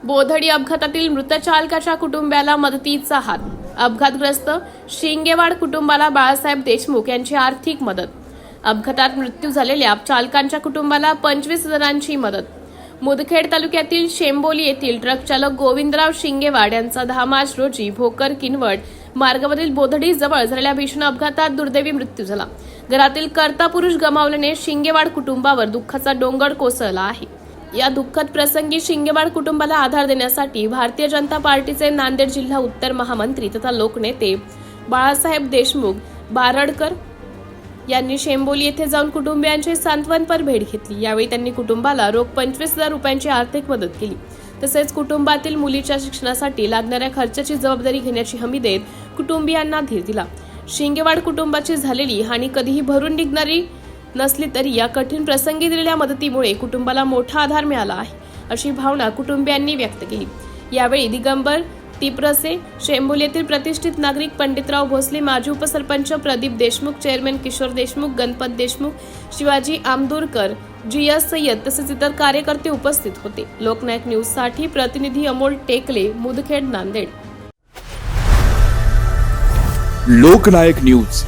बोधडी अपघातातील मृत चालकाच्या कुटुंबियाला मदतीचा हात। अपघातग्रस्त शिंगेवाड कुटुंबाला बाळासाहेब देशमुख यांची आर्थिक मदत। अपघातात मृत्यू झालेल्या चालकांच्या कुटुंबाला 25,000ची मदत। मुदखेड तालुक्यातील शेंबोली येथील ट्रक चालक गोविंदराव शिंगेवाड यांचा 10 मार्च रोजी भोकर किनवट मार्गावरील बोधडी जवळ झालेल्या भीषण अपघातात दुर्दैवी मृत्यू झाला। घरातील कर्ता पुरुष गमावल्याने शिंगेवाड कुटुंबावर दुःखाचा डोंगर कोसळला आहे। या दुःखद प्रसंगी शिंगेवाड कुटुंबाला आधार देण्यासाठी भारतीय जनता पार्टीचे नांदेड जिल्हा उत्तर महामंत्री तथा लोकनेते बाळासाहेब देशमुख बारडकर यांनी शेंबोली येथे जाऊन कुटुंबियांची सांत्वनपर भेट घेतली। यावेळी त्यांनी कुटुंबाला रोख 25,000 रुपयांची आर्थिक मदत केली। तसेच कुटुंबातील मुलीच्या शिक्षणासाठी लागणाऱ्या खर्चाची जबाबदारी घेण्याची हमी देत कुटुंबियांना धीर दिला। शिंगेवाड कुटुंबाची झालेली हानी कधीही भरून निघणारी नसली तरी या कठीण प्रसंगी दिलेल्या मदतीमुळे कुटुंबाला मोठा आधार मिळाला आहे, अशी भावना कुटुंबियांनी व्यक्त केली। यावेळी दिगंबर तिप्रसे, शेंबोली येथील प्रतिष्ठित नागरिक पंडितराव भोसले, माजी उपसरपंच प्रदीप देशमुख, चेअरमॅन किशोर देशमुख, गणपत देशमुख, शिवाजी आमदूरकर, जियास सय्यद तसेच इतर कार्यकर्ते उपस्थित होते। लोकनायक न्यूज साठी प्रतिनिधी अमोल टेकले, मुदखेड, नांदेड। लोकनायक न्यूज